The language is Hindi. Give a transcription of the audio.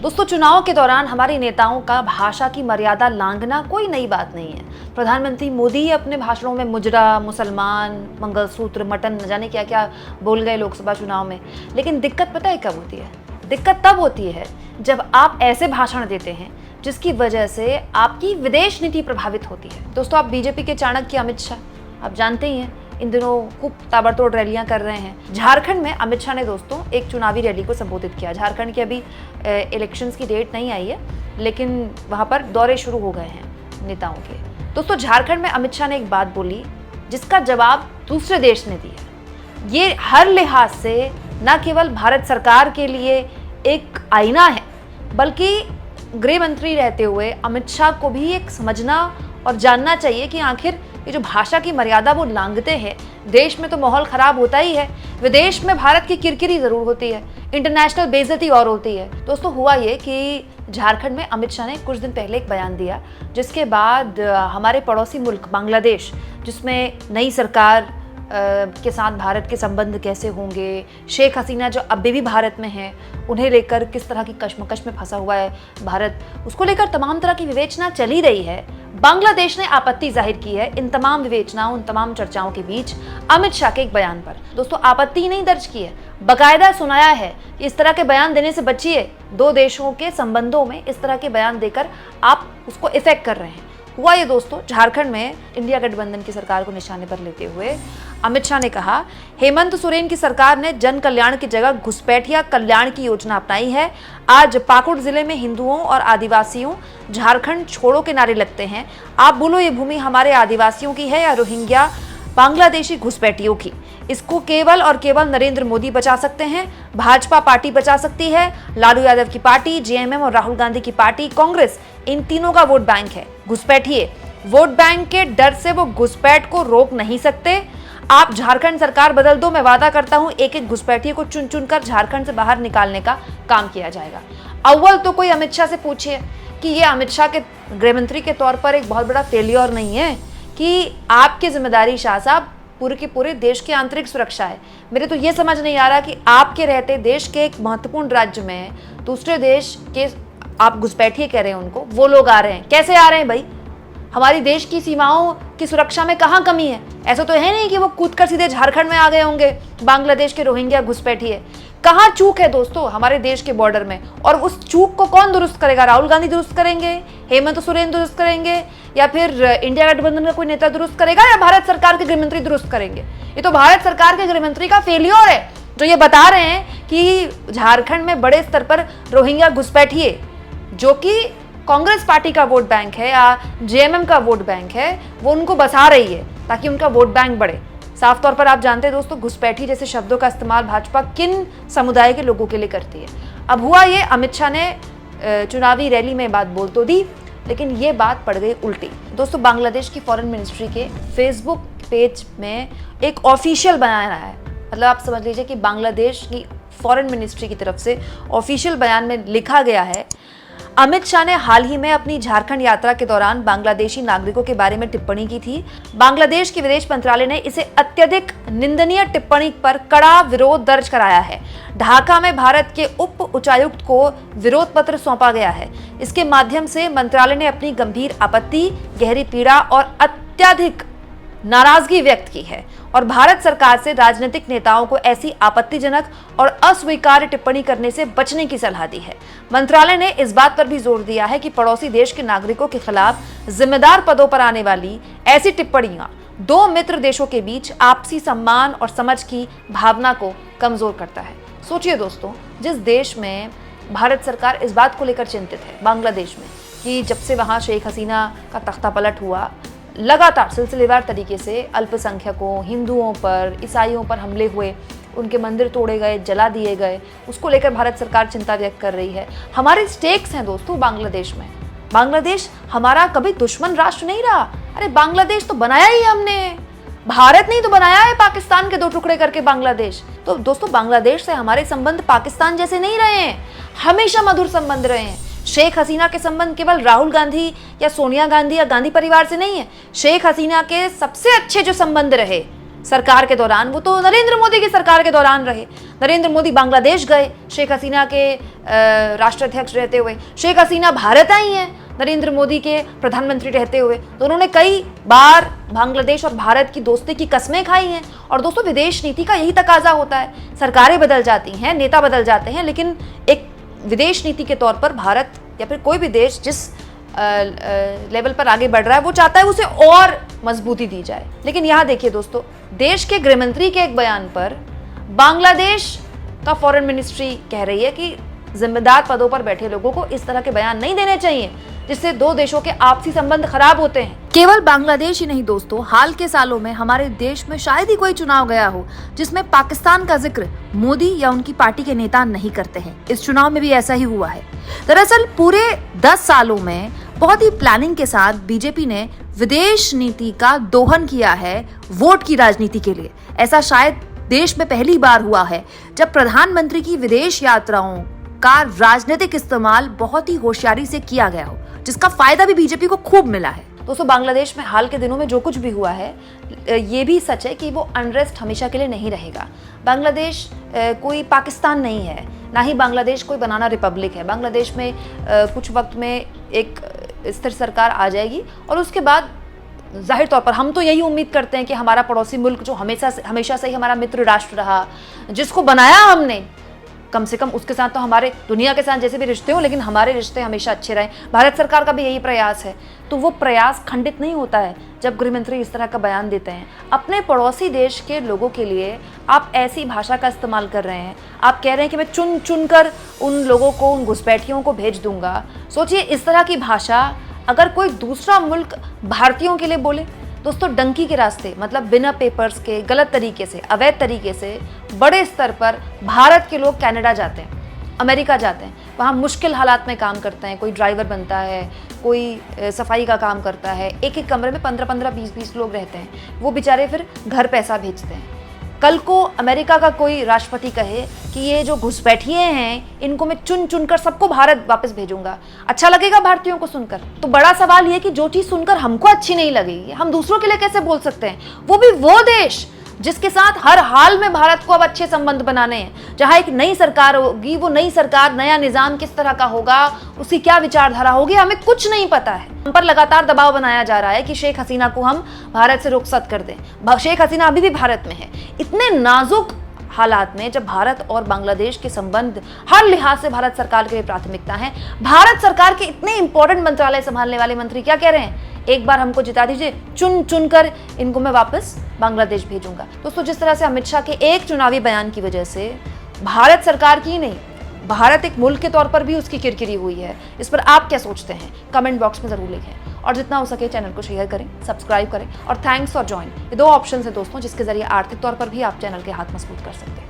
दोस्तों, चुनाव के दौरान हमारे नेताओं का भाषा की मर्यादा लांघना कोई नई बात नहीं है। प्रधानमंत्री मोदी अपने भाषणों में मुजरा, मुसलमान, मंगलसूत्र, मटन, न जाने क्या क्या बोल गए लोकसभा चुनाव में। लेकिन दिक्कत पता है कब होती है? दिक्कत तब होती है जब आप ऐसे भाषण देते हैं जिसकी वजह से आपकी विदेश नीति प्रभावित होती है। दोस्तों, आप बीजेपी के चाणक्य अमित शाह आप जानते ही हैं, इन दिनों खूब ताबड़तोड़ रैलियां कर रहे हैं। झारखंड में अमित शाह ने दोस्तों एक चुनावी रैली को संबोधित किया। झारखंड की अभी इलेक्शंस की डेट नहीं आई है, लेकिन वहां पर दौरे शुरू हो गए हैं नेताओं के। दोस्तों, झारखंड में अमित शाह ने एक बात बोली जिसका जवाब दूसरे देश ने दिया। ये हर लिहाज से न केवल भारत सरकार के लिए एक आईना है, बल्कि गृह मंत्री रहते हुए अमित शाह को भी एक समझना और जानना चाहिए कि आखिर ये जो भाषा की मर्यादा वो लांघते हैं, देश में तो माहौल खराब होता ही है, विदेश में भारत की किरकिरी जरूर होती है, इंटरनेशनल बेइज्जती और होती है। दोस्तों, हुआ ये कि झारखंड में अमित शाह ने कुछ दिन पहले एक बयान दिया, जिसके बाद हमारे पड़ोसी मुल्क बांग्लादेश, जिसमें नई सरकार के साथ भारत के संबंध कैसे होंगे, शेख हसीना जो अभी भी भारत में है उन्हें लेकर किस तरह की कश्मकश में फंसा हुआ है भारत, उसको लेकर तमाम तरह की विवेचना चली रही है। बांग्लादेश ने आपत्ति जाहिर की है इन तमाम विवेचनाओं, उन तमाम चर्चाओं के बीच अमित शाह के एक बयान पर। दोस्तों, आपत्ति नहीं दर्ज की है, बाकायदा सुनाया है। इस तरह के बयान देने से बचिए। दो देशों के संबंधों में इस तरह के बयान देकर आप उसको इफेक्ट कर रहे हैं। हुआ ये दोस्तों, झारखंड में इंडिया गठबंधन की सरकार को निशाने पर लेते हुए अमित शाह ने कहा, हेमंत सोरेन की सरकार ने जन कल्याण की जगह घुसपैठिया कल्याण की योजना अपनाई है। आज पाकुड़ जिले में हिंदुओं और आदिवासियों झारखंड छोड़ो के नारे लगते हैं। आप बोलो ये भूमि हमारे आदिवासियों की है या रोहिंग्या बांग्लादेशी घुसपैठियों की? इसको केवल और केवल नरेंद्र मोदी बचा सकते हैं, भाजपा पार्टी बचा सकती है, लालू यादव की पार्टी, जेएमएम और राहुल गांधी की पार्टी, कांग्रेस, इन तीनों का वोट बैंक है। घुसपैठिए वोट बैंक के डर से वो घुसपैठ को रोक नहीं सकते। आप झारखंड सरकार बदल दो, मैं वादा करता हूं एक एक घुसपैठिए को चुन चुन कर झारखंड से बाहर निकालने का काम किया जाएगा। अव्वल तो कोई अमित शाह से पूछिए कि ये अमित शाह के गृह मंत्री के तौर पर एक बहुत बड़ा फेलियर नहीं है कि आपकी जिम्मेदारी शाह साहब पूरे के पूरे देश की आंतरिक सुरक्षा है। मेरे तो ये समझ नहीं आ रहा कि आपके रहते देश के एक महत्वपूर्ण राज्य में दूसरे देश के आप घुसपैठिए कह रहे हैं उनको, वो लोग आ रहे हैं। कैसे आ रहे हैं भाई? हमारी देश की सीमाओं की सुरक्षा में कहाँ कमी है? ऐसा तो है नहीं कि वो कूदकर सीधे झारखंड में आ गए होंगे बांग्लादेश के रोहिंग्या घुसपैठिए। कहाँ चूक है दोस्तों हमारे देश के बॉर्डर में? और उस चूक को कौन दुरुस्त करेगा? राहुल गांधी दुरुस्त करेंगे, हेमंत सोरेन दुरुस्त करेंगे, या फिर इंडिया गठबंधन का कोई नेता दुरुस्त करेगा, या भारत सरकार के गृहमंत्री दुरुस्त करेंगे? ये तो भारत सरकार के गृहमंत्री का फेलियर है जो ये बता रहे हैं कि झारखंड में बड़े स्तर पर रोहिंग्या घुसपैठिए, जो कि कांग्रेस पार्टी का वोट बैंक है या जेएमएम का वोट बैंक है, वो उनको बसा रही है ताकि उनका वोट बैंक बढ़े। साफ तौर पर आप जानते हैं दोस्तों, घुसपैठी जैसे शब्दों का इस्तेमाल भाजपा किन समुदाय के लोगों के लिए करती है। अब हुआ ये, अमित शाह ने चुनावी रैली में बात बोल तो दी, लेकिन ये बात पड़ गई उल्टी। दोस्तों, बांग्लादेश की फॉरेन मिनिस्ट्री के फेसबुक पेज में एक ऑफिशियल बयान आया है। मतलब आप समझ लीजिए कि बांग्लादेश की फॉरेन मिनिस्ट्री की तरफ से ऑफिशियल बयान में लिखा गया है, अमित शाह ने हाल ही में अपनी झारखंड यात्रा के दौरान बांग्लादेशी नागरिकों के बारे में टिप्पणी की थी। बांग्लादेश के विदेश मंत्रालय ने इसे अत्यधिक निंदनीय टिप्पणी पर कड़ा विरोध दर्ज कराया है। ढाका में भारत के उप उच्चायुक्त को विरोध पत्र सौंपा गया है। इसके माध्यम से मंत्रालय ने अपनी गंभीर आपत्ति, गहरी पीड़ा और अत्यधिक नाराजगी व्यक्त की है और भारत सरकार से राजनीतिक नेताओं को ऐसी आपत्तिजनक और अस्वीकार्य टिप्पणी करने से बचने की सलाह दी है। मंत्रालय ने इस बात पर भी जोर दिया है कि पड़ोसी देश के नागरिकों के खिलाफ जिम्मेदार पदों पर आने वाली ऐसी टिप्पणियां दो मित्र देशों के बीच आपसी सम्मान और समझ की भावना को कमजोर करता है। सोचिए दोस्तों, जिस देश में भारत सरकार इस बात को लेकर चिंतित है, बांग्लादेश में, कि जब से वहां शेख हसीना का तख्ता पलट हुआ, लगातार सिलसिलेवार तरीके से अल्पसंख्यकों, हिंदुओं पर, ईसाइयों पर हमले हुए, उनके मंदिर तोड़े गए, जला दिए गए, उसको लेकर भारत सरकार चिंता व्यक्त कर रही है। हमारे स्टेक्स हैं दोस्तों बांग्लादेश में। बांग्लादेश हमारा कभी दुश्मन राष्ट्र नहीं रहा। अरे बांग्लादेश तो बनाया ही हमने, भारत नहीं तो बनाया है पाकिस्तान के दो टुकड़े करके बांग्लादेश। तो दोस्तों, बांग्लादेश से हमारे संबंध पाकिस्तान जैसे नहीं रहे हैं, हमेशा मधुर संबंध रहे हैं। शेख हसीना के संबंध केवल राहुल गांधी या सोनिया गांधी या गांधी परिवार से नहीं है। शेख हसीना के सबसे अच्छे जो संबंध रहे सरकार के दौरान, वो तो नरेंद्र मोदी की सरकार के दौरान रहे। नरेंद्र मोदी बांग्लादेश गए शेख हसीना के राष्ट्राध्यक्ष रहते हुए, शेख हसीना भारत आई हैं नरेंद्र मोदी के प्रधानमंत्री रहते हुए, तो उन्होंने कई बार बांग्लादेश और भारत की दोस्ती की कस्में खाई हैं। और दोस्तों, विदेश नीति का यही तकाजा होता है, सरकारें बदल जाती हैं, नेता बदल जाते हैं, लेकिन एक विदेश नीति के तौर पर भारत या फिर कोई भी देश जिस लेवल पर आगे बढ़ रहा है वो चाहता है उसे और मजबूती दी जाए। लेकिन यहाँ देखिए दोस्तों, देश के गृहमंत्री के एक बयान पर बांग्लादेश का फॉरेन मिनिस्ट्री कह रही है कि जिम्मेदार पदों पर बैठे लोगों को इस तरह के बयान नहीं देने चाहिए जिससे दो देशों के आपसी संबंध खराब होते हैं। केवल बांग्लादेश ही नहीं दोस्तों, हाल के सालों में हमारे देश में शायद ही कोई चुनाव गया हो जिसमें पाकिस्तान का जिक्र मोदी या उनकी पार्टी के नेता नहीं करते हैं। इस चुनाव में भी ऐसा ही हुआ है। दरअसल पूरे 10 सालों में बहुत ही प्लानिंग के साथ बीजेपी ने विदेश नीति का दोहन किया है वोट की राजनीति के लिए। ऐसा शायद देश में पहली बार हुआ है जब प्रधानमंत्री की विदेश यात्राओं का राजनीतिक इस्तेमाल बहुत ही होशियारी से किया गया हो, जिसका फायदा भी बीजेपी को खूब मिला है। दोस्तों, बांग्लादेश में हाल के दिनों में जो कुछ भी हुआ है, ये भी सच है कि वो अनरेस्ट हमेशा के लिए नहीं रहेगा। बांग्लादेश कोई पाकिस्तान नहीं है, ना ही बांग्लादेश कोई बनाना रिपब्लिक है। बांग्लादेश में कुछ वक्त में एक स्थिर सरकार आ जाएगी और उसके बाद जाहिर तौर पर हम तो यही उम्मीद करते हैं कि हमारा पड़ोसी मुल्क जो हमेशा से ही हमारा मित्र राष्ट्र रहा, जिसको बनाया हमने, कम से कम उसके साथ तो हमारे दुनिया के साथ जैसे भी रिश्ते हो, लेकिन हमारे रिश्ते हमेशा अच्छे रहे। भारत सरकार का भी यही प्रयास है। तो वो प्रयास खंडित नहीं होता है जब गृहमंत्री इस तरह का बयान देते हैं। अपने पड़ोसी देश के लोगों के लिए आप ऐसी भाषा का इस्तेमाल कर रहे हैं। आप कह रहे हैं कि मैं चुन चुन कर उन लोगों को, उन घुसपैठियों को भेज दूंगा। सोचिए, इस तरह की भाषा अगर कोई दूसरा मुल्क भारतीयों के लिए बोले, दोस्तों, डंकी के रास्ते, मतलब बिना पेपर्स के, गलत तरीके से, अवैध तरीके से बड़े स्तर पर भारत के लोग कनाडा जाते हैं, अमेरिका जाते हैं, वहाँ मुश्किल हालात में काम करते हैं। कोई ड्राइवर बनता है, कोई सफाई का काम करता है, एक एक कमरे में 15-15, 20-20 लोग रहते हैं। वो बेचारे फिर घर पैसा भेजते हैं। कल को अमेरिका का कोई राष्ट्रपति कहे कि ये जो घुसपैठिए हैं इनको मैं चुन चुन कर सबको भारत वापस भेजूंगा, अच्छा लगेगा भारतीयों को सुनकर? तो बड़ा सवाल ये कि जो चीज सुनकर हमको अच्छी नहीं लगेगी, हम दूसरों के लिए कैसे बोल सकते हैं? वो भी वो देश जिसके साथ हर हाल में भारत को अब अच्छे संबंध बनाने हैं, जहां एक नई सरकार होगी, वो नई सरकार, नया निजाम किस तरह का होगा, उसकी क्या विचारधारा होगी, हमें कुछ नहीं पता है। हम पर लगातार दबाव बनाया जा रहा है कि शेख हसीना को हम भारत से रुखसत कर दें। शेख हसीना अभी भी भारत में है। इतने नाजुक हालात में जब भारत और बांग्लादेश के संबंध हर लिहाज से भारत सरकार के लिए प्राथमिकता है, भारत सरकार के इतने इंपॉर्टेंट मंत्रालय संभालने वाले मंत्री क्या कह रहे हैं? एक बार हमको जिता दीजिए, चुन चुन कर इनको मैं वापस बांग्लादेश भेजूंगा। दोस्तों, जिस तरह से अमित शाह के एक चुनावी बयान की वजह से भारत सरकार की नहीं, भारत एक मुल्क के तौर पर भी उसकी किरकिरी हुई है, इस पर आप क्या सोचते हैं? कमेंट बॉक्स में जरूर लिखें और जितना हो सके चैनल को शेयर करें, सब्सक्राइब करें और थैंक्स फॉर ज्वाइन। ये 2 ऑप्शन है दोस्तों जिसके जरिए आर्थिक तौर पर भी आप चैनल के हाथ मजबूत कर सकते हैं।